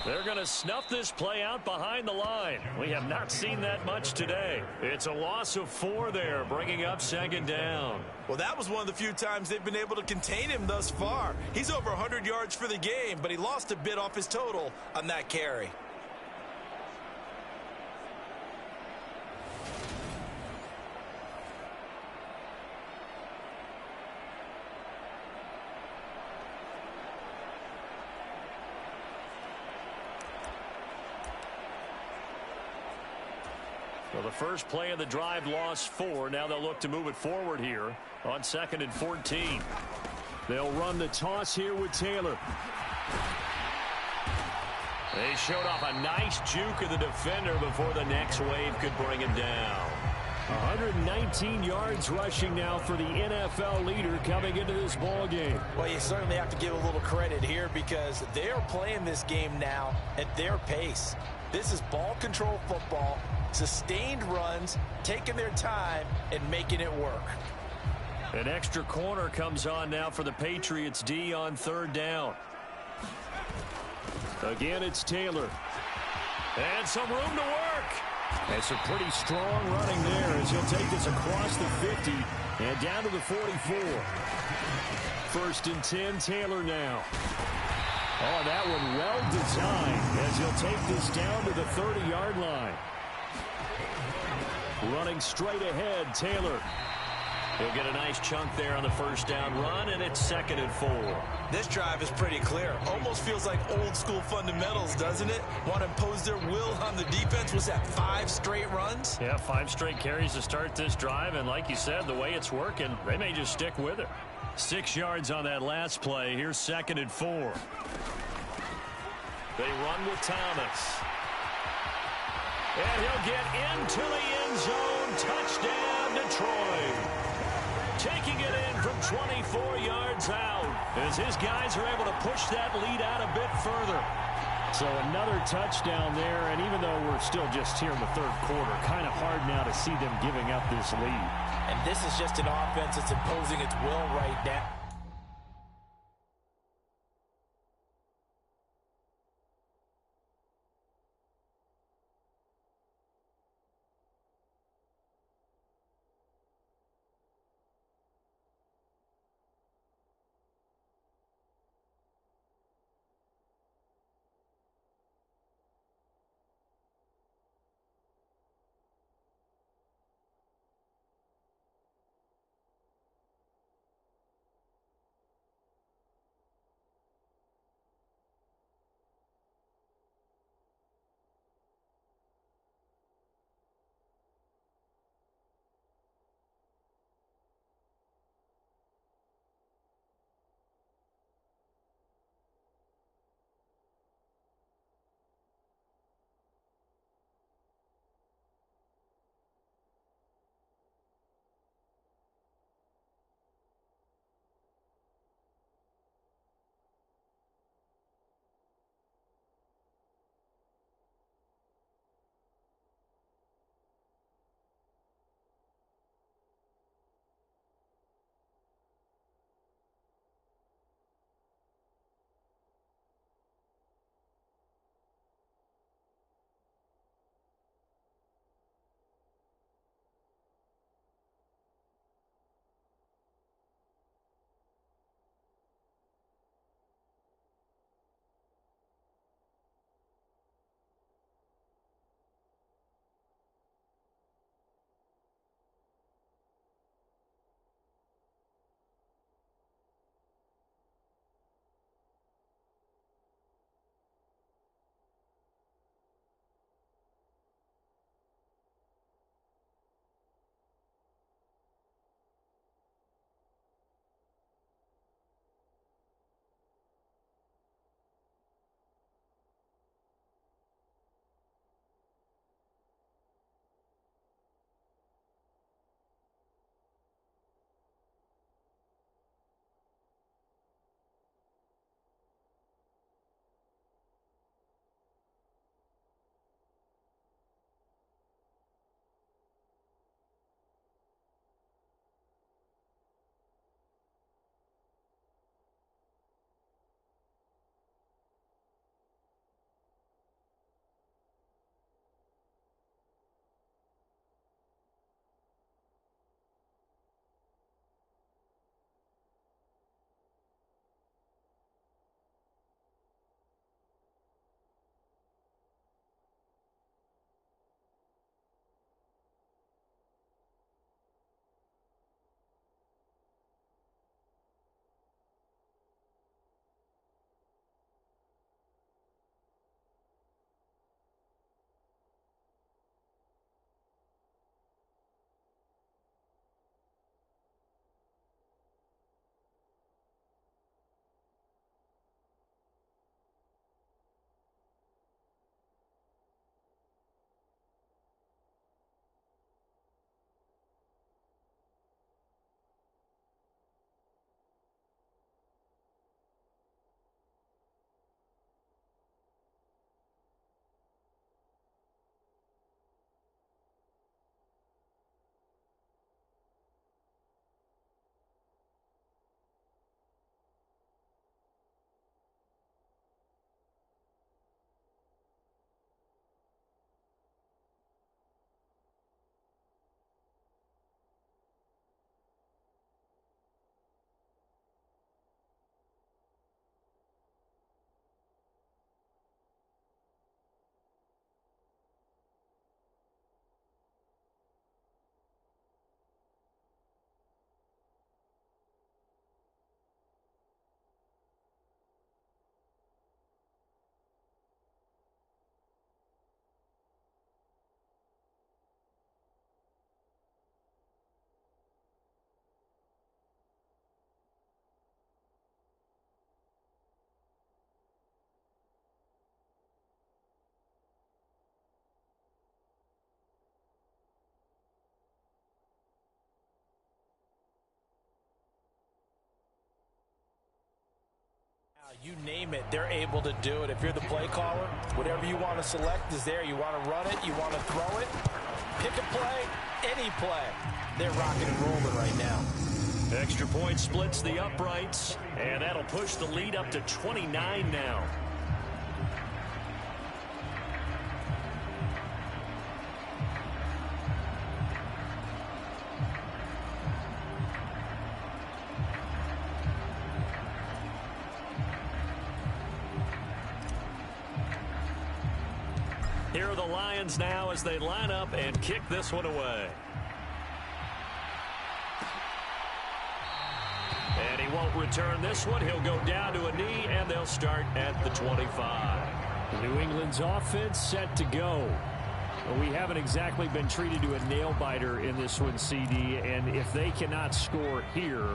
[SPEAKER 2] They're going to snuff this play out behind the line. We have not seen that much today. It's a loss of 4 there, bringing up second down.
[SPEAKER 3] Well, that was one of the few times they've been able to contain him thus far. He's over 100 yards for the game, but he lost a bit off his total on that carry.
[SPEAKER 2] Well, the first play of the drive lost 4. Now they'll look to move it forward here on 2nd and 14.
[SPEAKER 5] They'll run the toss here with Taylor.
[SPEAKER 2] They showed off a nice juke of the defender before the next wave could bring him down.
[SPEAKER 5] 119 yards rushing now for the NFL leader coming into this ball game.
[SPEAKER 4] Well, you certainly have to give a little credit here because they're playing this game now at their pace. This is ball control football, sustained runs, taking their time, and making it work.
[SPEAKER 2] An extra corner comes on now for the Patriots D on 3rd down.
[SPEAKER 5] Again, it's Taylor.
[SPEAKER 2] And some room to work.
[SPEAKER 5] And some pretty strong running there as he'll take this across the 50 and down to the 44. 1st and 10, Taylor now. Oh, that one well designed as he'll take this down to the 30-yard line. Running straight ahead, Taylor.
[SPEAKER 2] He'll get a nice chunk there on the 1st down run, and it's 2nd and 4.
[SPEAKER 3] This drive is pretty clear. Almost feels like old school fundamentals, doesn't it? Want to impose their will on the defense. Was that 5 straight runs?
[SPEAKER 2] Yeah, 5 straight carries to start this drive, and like you said, the way it's working, they may just stick with it. 6 yards on that last play. Here's 2nd and 4. They run with Thomas. And he'll get into the end zone. Touchdown, Detroit. Taking it in from 24 yards out as his guys are able to push that lead out a bit further.
[SPEAKER 5] So another touchdown there, and even though we're still just here in the 3rd quarter, kind of hard now to see them giving up this lead.
[SPEAKER 4] And this is just an offense that's imposing its will right now. You name it, they're able to do it. If you're the play caller, whatever you want to select is there. You want to run it, you want to throw it, pick a play, any play. They're rocking and rolling right now.
[SPEAKER 2] Extra point splits the uprights, and that'll push the lead up to 29 now. Here are the Lions now as they line up and kick this one away. And he won't return this one. He'll go down to a knee, and they'll start at the 25.
[SPEAKER 5] New England's offense set to go. Well, we haven't exactly been treated to a nail-biter in this one, CD, and if they cannot score here,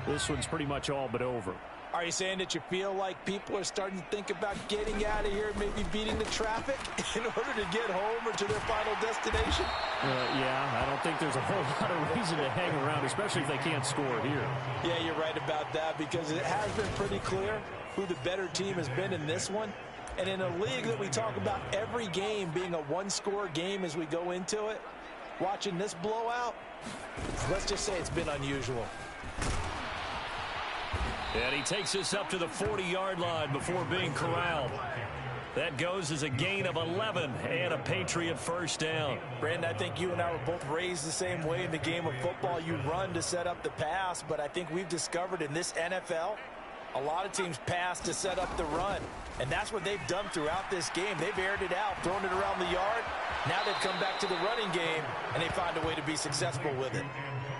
[SPEAKER 5] this one's pretty much all but over.
[SPEAKER 4] Are you saying that you feel like people are starting to think about getting out of here, maybe beating the traffic in order to get home or to their final destination?
[SPEAKER 5] Yeah, I don't think there's a whole lot of reason to hang around, especially if they can't score here.
[SPEAKER 4] Yeah, you're right about that because it has been pretty clear who the better team has been in this one. And in a league that we talk about every game being a one-score game as we go into it, watching this blowout, let's just say it's been unusual.
[SPEAKER 2] And he takes this up to the 40-yard line before being corralled. That goes as a gain of 11 and a Patriot first down.
[SPEAKER 4] Brandon, I think you and I were both raised the same way in the game of football. You run to set up the pass, but I think we've discovered in this NFL, a lot of teams pass to set up the run. And that's what they've done throughout this game. They've aired it out, thrown it around the yard. Now they've come back to the running game, and they find a way to be successful with it.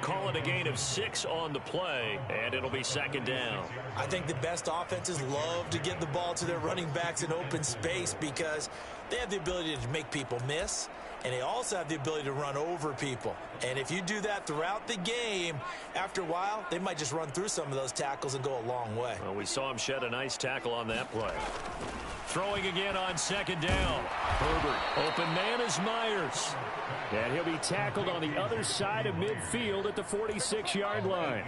[SPEAKER 2] Call it a gain of 6 on the play, and it'll be second down.
[SPEAKER 4] I think the best offenses love to get the ball to their running backs in open space because they have the ability to make people miss, and they also have the ability to run over people. And if you do that throughout the game, after a while, they might just run through some of those tackles and go a long way.
[SPEAKER 2] Well, we saw him shed a nice tackle on that play. Throwing again on second down. Herbert. Open man is Myers.
[SPEAKER 5] And he'll be tackled on the other side of midfield at the 46-yard line.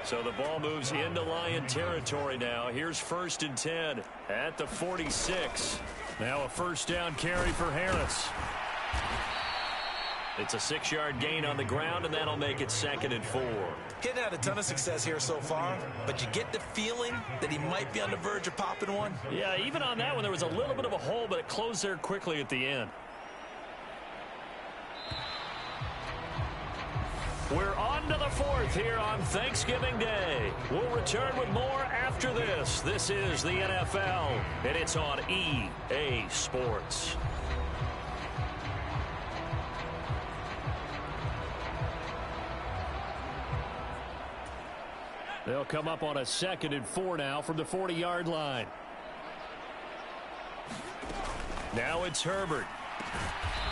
[SPEAKER 2] So the ball moves into Lion territory now. Here's 1st and 10 at the 46. Now a first down carry for Harris. It's a 6-yard gain on the ground, and that'll make it 2nd and 4.
[SPEAKER 4] Hitting had a ton of success here so far, but you get the feeling that he might be on the verge of popping one.
[SPEAKER 2] Yeah, even on that one, there was a little bit of a hole, but it closed there quickly at the end. We're on to the 4th here on Thanksgiving Day. We'll return with more after this. This is the NFL, and it's on EA Sports.
[SPEAKER 5] They'll come up on a 2nd and 4 now from the 40-yard line.
[SPEAKER 2] Now it's Herbert.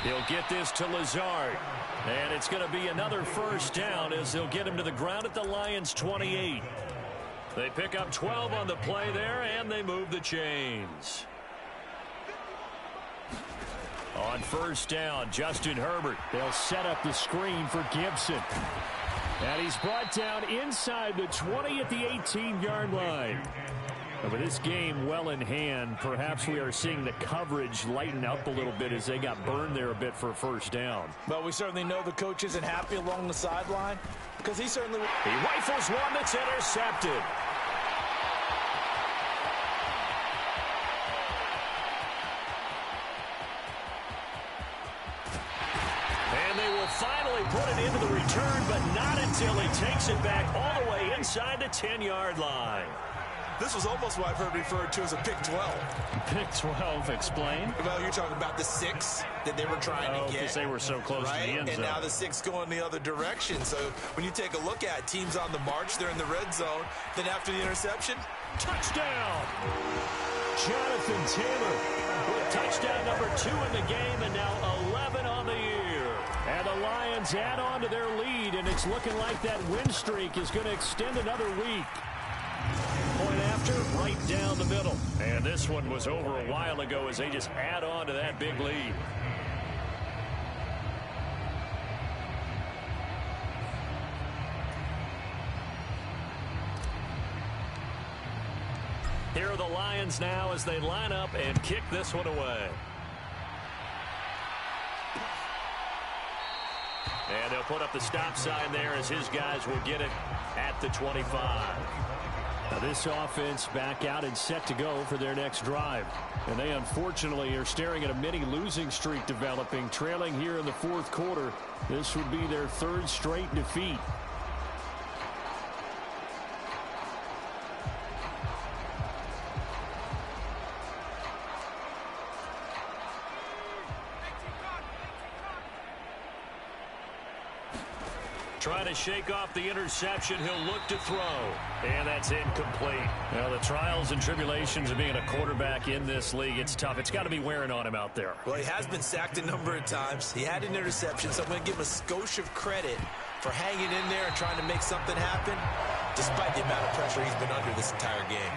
[SPEAKER 2] He'll get this to Lazard. And it's going to be another first down as they'll get him to the ground at the Lions' 28. They pick up 12 on the play there, and they move the chains. On first down, Justin Herbert.
[SPEAKER 5] They'll set up the screen for Gibson. And he's brought down inside the 20 at the 18-yard line. And with this game well in hand, perhaps we are seeing the coverage lighten up a little bit as they got burned there a bit for a first down.
[SPEAKER 4] Well, we certainly know the coach isn't happy along the sideline because he certainly...
[SPEAKER 2] He rifles one that's intercepted. And they will finally put it into the return, but not until he takes it back all the way inside the 10-yard line.
[SPEAKER 3] This was almost what I've heard referred to as a pick 12.
[SPEAKER 5] Pick 12, explain.
[SPEAKER 3] Well, you're talking about the 6 that they were trying to get.
[SPEAKER 2] Because they were so close
[SPEAKER 3] right?
[SPEAKER 2] to the end zone.
[SPEAKER 3] And now the 6 going the other direction. So when you take a look at teams on the march, they're in the red zone. Then after the interception,
[SPEAKER 2] touchdown! Jonathan Taylor with touchdown number 2 in the game, and now 11 on the year.
[SPEAKER 5] And the Lions add on to their lead, and it's looking like that win streak is going to extend another week.
[SPEAKER 2] Point after, right down the middle. And this one was over a while ago as they just add on to that big lead. Here are the Lions now as they line up and kick this one away. And they'll put up the stop sign there as his guys will get it at the 25.
[SPEAKER 5] Now this offense back out and set to go for their next drive. And they unfortunately are staring at a mini losing streak developing, trailing here in the fourth quarter. This would be their third straight defeat.
[SPEAKER 2] Trying to shake off the interception. He'll look to throw. And that's incomplete. Now, the trials and tribulations of being a quarterback in this league, it's tough. It's got to be wearing on him out there.
[SPEAKER 3] Well, he has been sacked a number of times. He had an interception, so I'm going to give him a skosh of credit for hanging in there and trying to make something happen, despite the amount of pressure he's been under this entire game.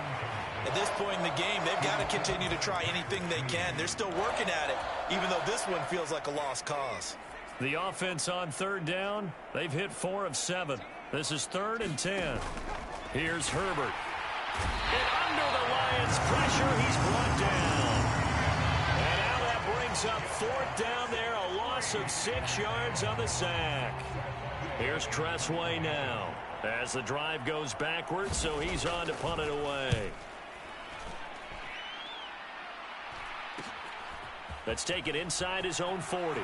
[SPEAKER 3] At this point in the game, they've got to continue to try anything they can. They're still working at it, even though this one feels like a lost cause.
[SPEAKER 2] The offense on third down, they've hit 4 of 7. This is 3rd and 10. Here's Herbert. And under the Lions' pressure, he's brought down. And now that brings up 4th down there, a loss of 6 yards on the sack. Here's Tressway now as the drive goes backwards, so he's on to punt it away. Let's take it inside his own 40.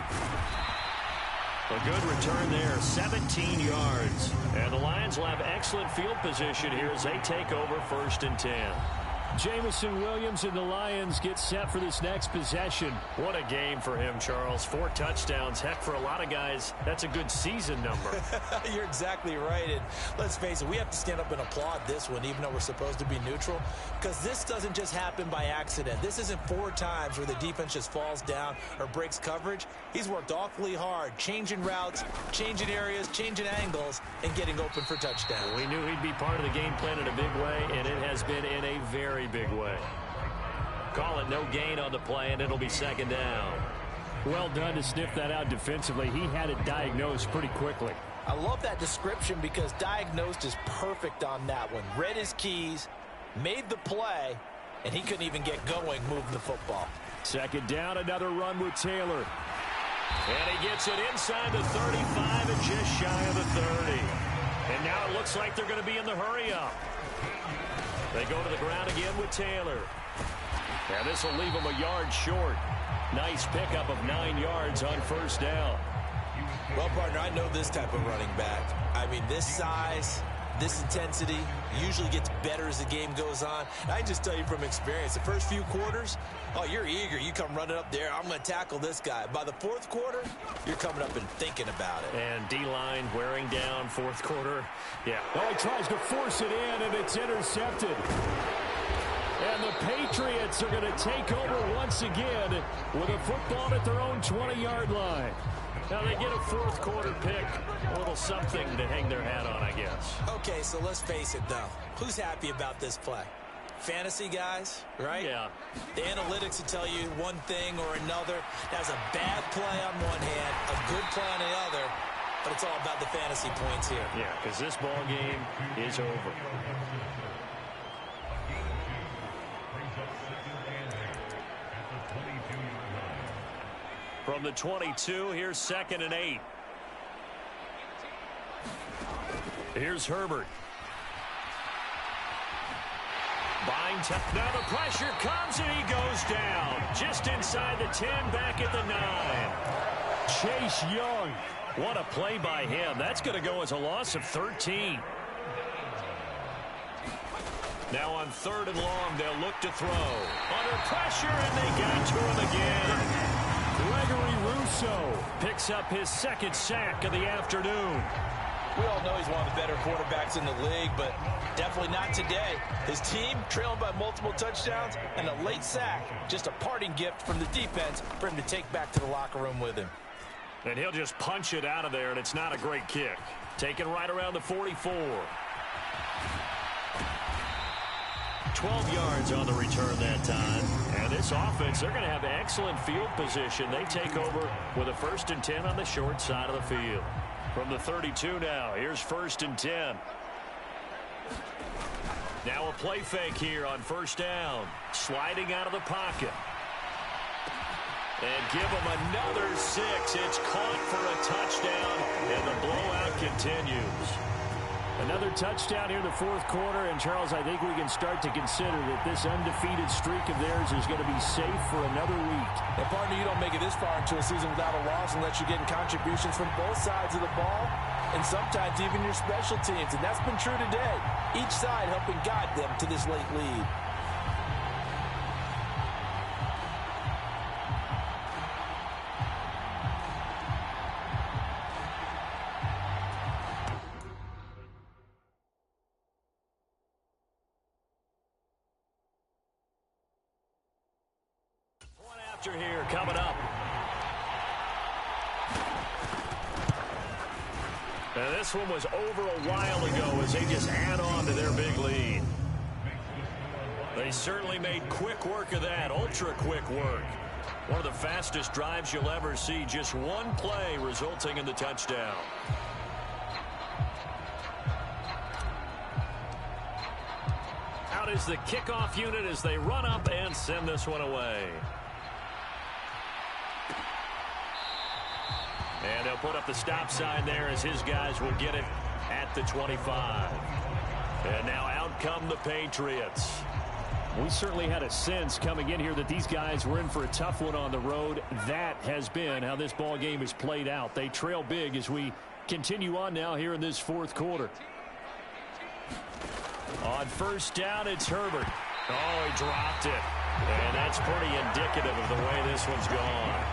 [SPEAKER 2] A good return there, 17 yards. And the Lions will have excellent field position here as they take over 1st and 10.
[SPEAKER 5] Jameson Williams and the Lions get set for this next possession.
[SPEAKER 2] What a game for him, Charles. 4 touchdowns. Heck, for a lot of guys, that's a good season number.
[SPEAKER 3] You're exactly right. And let's face it, we have to stand up and applaud this one, even though we're supposed to be neutral, because this doesn't just happen by accident. This isn't 4 times where the defense just falls down or breaks coverage. He's worked awfully hard, changing routes, changing areas, changing angles, and getting open for touchdowns.
[SPEAKER 2] We knew he'd be part of the game plan in a big way, and it has been in a very big way. Call it no gain on the play, and it'll be 2nd down.
[SPEAKER 5] Well done to sniff that out defensively. He had it diagnosed pretty quickly.
[SPEAKER 4] I love that description because diagnosed is perfect on that one. Read his keys, made the play, and he couldn't even get going moving the football.
[SPEAKER 5] 2nd down, another run with Taylor.
[SPEAKER 2] And he gets it inside the 35 and just shy of the 30. And now it looks like they're going to be in the hurry-up. They go to the ground again with Taylor. And this will leave him a yard short. Nice pickup of 9 yards on 1st down.
[SPEAKER 3] Well, partner, I know this type of running back. I mean, this size, this intensity usually gets better as the game goes on. I can just tell you from experience, the first few quarters, oh, you're eager. You come running up there, I'm going to tackle this guy. By the 4th quarter, you're coming up and thinking about it.
[SPEAKER 2] And D-line wearing down 4th quarter. Yeah.
[SPEAKER 5] Oh, he tries to force it in, and it's intercepted. And the Patriots are going to take over once again with a football at their own 20-yard line.
[SPEAKER 2] Now they get a 4th quarter pick. A little something to hang their hat on, I guess.
[SPEAKER 3] Okay, so let's face it, though. Who's happy about this play? Fantasy guys, right?
[SPEAKER 2] Yeah.
[SPEAKER 3] The analytics will tell you one thing or another. That's a bad play on one hand, a good play on the other, but it's all about the fantasy points here.
[SPEAKER 2] Yeah, because this ball game is over. From the 22, here's 2nd and 8. Here's Herbert. Buying time. Now the pressure comes and he goes down. Just inside the 10, back at the 9.
[SPEAKER 5] Chase Young.
[SPEAKER 2] What a play by him. That's going to go as a loss of 13. Now on 3rd and long, they'll look to throw. Under pressure, and they got to him again.
[SPEAKER 5] Gregory Rousseau
[SPEAKER 2] picks up his 2nd sack of the afternoon.
[SPEAKER 4] We all know he's one of the better quarterbacks in the league, but definitely not today. His team trailing by multiple touchdowns and a late sack. Just a parting gift from the defense for him to take back to the locker room with him.
[SPEAKER 2] And he'll just punch it out of there, and it's not a great kick. Taken right around the 44. 12 yards on the return that time. And this offense, they're going to have excellent field position. They take over with a 1st and 10 on the short side of the field. From the 32 now, here's 1st and 10. Now a play fake here on first down. Sliding out of the pocket. And give him another 6. It's caught for a touchdown, and the blowout continues.
[SPEAKER 5] Another touchdown here in the fourth quarter, and Charles, I think we can start to consider that this undefeated streak of theirs is going to be safe for another week.
[SPEAKER 4] And partner, you don't make it this far into a season without a loss unless you're getting contributions from both sides of the ball, and sometimes even your special teams, and that's been true today. Each side helping guide them to this late lead.
[SPEAKER 2] Here coming up. And this one was over a while ago as they just add on to their big lead. They certainly made quick work of that, ultra quick work. One of the fastest drives you'll ever see, just one play resulting in the touchdown. Out is the kickoff unit as they run up and send this one away. And they'll put up the stop sign there as his guys will get it at the 25. And now out come the Patriots.
[SPEAKER 5] We certainly had a sense coming in here that these guys were in for a tough one on the road. That has been how this ball game is played out. They trail big as we continue on now here in this fourth quarter.
[SPEAKER 2] On first down, it's Herbert. Oh, he dropped it. And that's pretty indicative of the way this one's gone.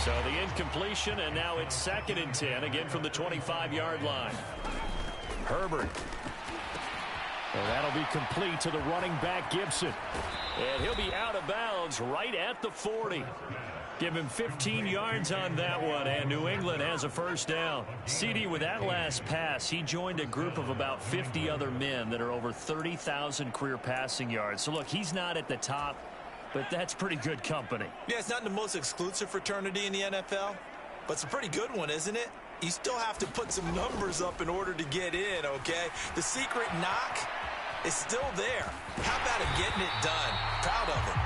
[SPEAKER 2] So the incompletion, and now it's 2nd and 10, again from the 25-yard line. Herbert.
[SPEAKER 5] Well, that'll be complete to the running back, Gibson.
[SPEAKER 2] And he'll be out of bounds right at the 40. Give him 15 yards on that one, and New England has a first down. CD, with that last pass, he joined a group of about 50 other men that are over 30,000 career passing yards. So, look, he's not at the top, but that's pretty good company.
[SPEAKER 4] Yeah, it's not the most exclusive fraternity in the NFL, but it's a pretty good one, isn't it? You still have to put some numbers up in order to get in, okay? The secret knock is still there. How about it getting it done? Proud of it.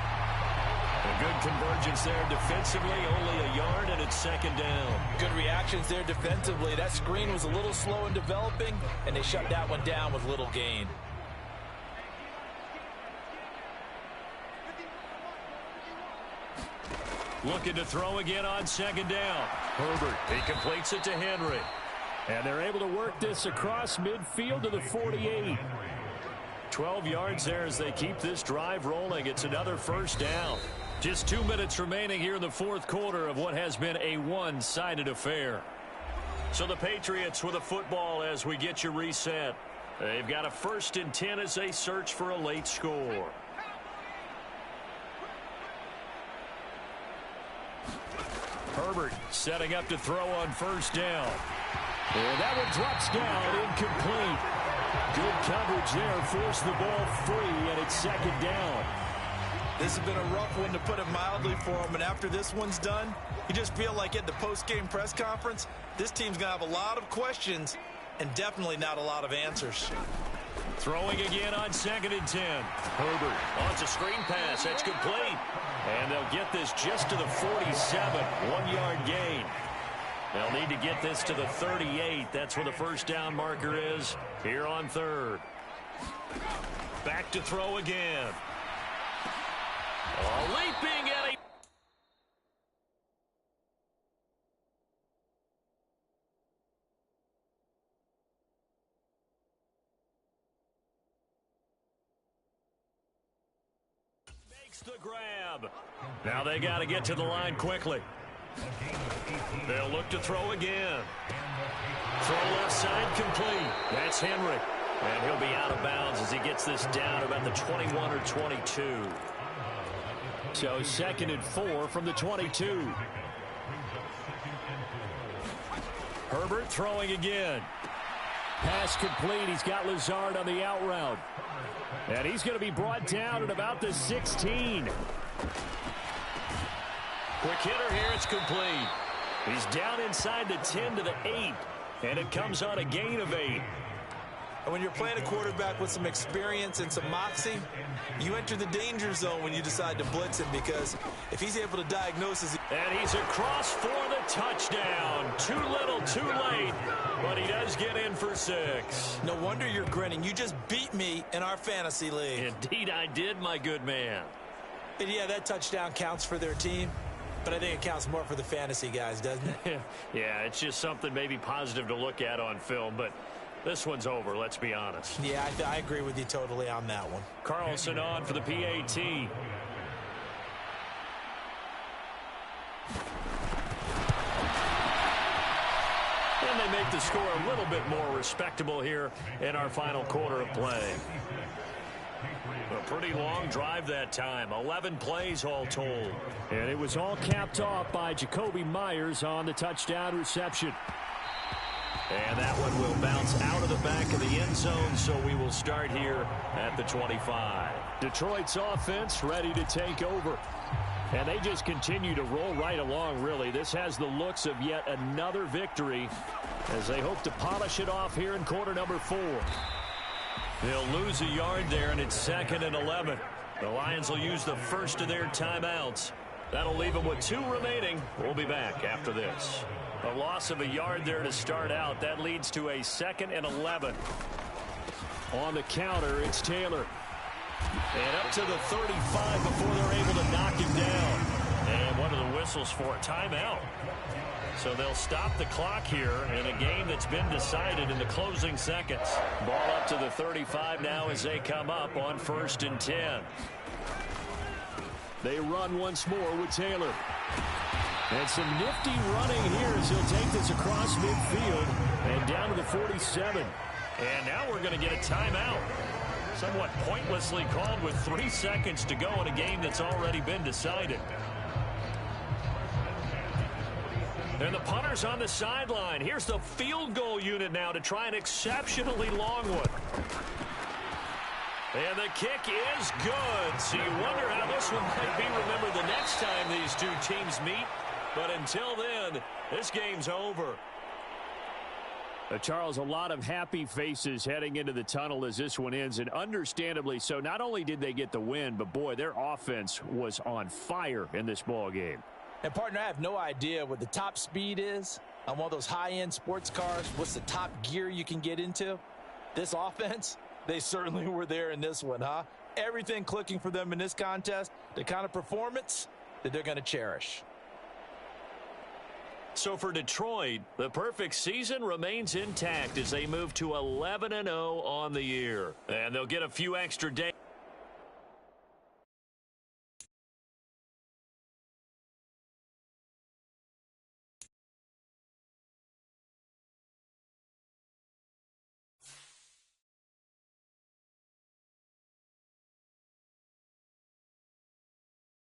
[SPEAKER 2] A good convergence there defensively, only a yard, and it's 2nd down.
[SPEAKER 4] Good reactions there defensively. That screen was a little slow in developing, and they shut that one down with little gain.
[SPEAKER 2] Looking to throw again on 2nd down. Herbert, he completes it to Henry.
[SPEAKER 5] And they're able to work this across midfield to the 48.
[SPEAKER 2] 12 yards there as they keep this drive rolling. It's another first down. Just 2 minutes remaining here in the fourth quarter of what has been a one-sided affair. So the Patriots with a football as we get you reset. They've got a 1st and 10 as they search for a late score. Herbert setting up to throw on first down.
[SPEAKER 5] And that one drops down, incomplete. Good coverage there, forced the ball free, and it's 2nd down.
[SPEAKER 4] This has been a rough one, to put it mildly, for him, and after this one's done, you just feel like at the post-game press conference, this team's going to have a lot of questions and definitely not a lot of answers.
[SPEAKER 2] Throwing again on 2nd and 10. Herbert wants a screen pass. That's complete. And they'll get this just to the 47. 1-yard gain. They'll need to get this to the 38. That's where the first down marker is here on 3rd. Back to throw again. Leaping at a... Makes the grab. Now they got to get to the line quickly. They'll look to throw again. Throw left side complete. That's Henry. And he'll be out of bounds as he gets this down about the 21 or 22.
[SPEAKER 5] So 2nd and 4 from the 22.
[SPEAKER 2] Herbert throwing again.
[SPEAKER 5] Pass complete. He's got Lazard on the out route. And he's going to be brought down at about the 16.
[SPEAKER 2] Quick hitter here. It's complete. He's down inside the 10 to the 8. And it comes on a gain of 8.
[SPEAKER 3] And when you're playing a quarterback with some experience and some moxie, you enter the danger zone when you decide to blitz him, because if he's able to diagnose his...
[SPEAKER 2] And he's across for the touchdown. Too little, too late, but he does get in for 6.
[SPEAKER 3] No wonder you're grinning. You just beat me in our fantasy league.
[SPEAKER 2] Indeed I did, my good man.
[SPEAKER 3] And yeah, that touchdown counts for their team, but I think it counts more for the fantasy guys, doesn't it?
[SPEAKER 2] Yeah, it's just something maybe positive to look at on film, but this one's over, let's be honest.
[SPEAKER 3] Yeah, I agree with you totally on that one.
[SPEAKER 2] Carlson on for the PAT. And they make the score a little bit more respectable here in our final quarter of play. A pretty long drive that time. 11 plays all told.
[SPEAKER 5] And it was all capped off by Jakobi Meyers on the touchdown reception.
[SPEAKER 2] And that one will bounce out of the back of the end zone, so we will start here at the 25.
[SPEAKER 5] Detroit's offense ready to take over. And they just continue to roll right along, really. This has the looks of yet another victory as they hope to polish it off here in quarter number 4.
[SPEAKER 2] They'll lose a yard there, and it's 2nd and 11. The Lions will use the first of their timeouts. That'll leave them with 2 remaining. We'll be back after this. A loss of a yard there to start out. That leads to a 2nd and 11.
[SPEAKER 5] On the counter, it's Taylor.
[SPEAKER 2] And up to the 35 before they're able to knock him down. And what are the whistles for? A timeout. So they'll stop the clock here in a game that's been decided in the closing seconds. Ball up to the 35 now as they come up on 1st and 10.
[SPEAKER 5] They run once more with Taylor. And some nifty running here as he'll take this across midfield and down to the 47.
[SPEAKER 2] And now we're going to get a timeout. Somewhat pointlessly called with 3 seconds to go in a game that's already been decided. And the punter's on the sideline. Here's the field goal unit now to try an exceptionally long one. And the kick is good. So you wonder how this one might be remembered the next time these two teams meet. But until then, this game's over.
[SPEAKER 5] Charles, a lot of happy faces heading into the tunnel as this one ends, and understandably so. Not only did they get the win, but boy, their offense was on fire in this ball game.
[SPEAKER 4] And partner, I have no idea what the top speed is on one of those high-end sports cars. What's the top gear you can get into? This offense, they certainly were there in this one, huh? Everything clicking for them in this contest, the kind of performance that they're going to cherish.
[SPEAKER 2] So for Detroit, the perfect season remains intact as they move to 11-0 on the year. And they'll get a few extra days.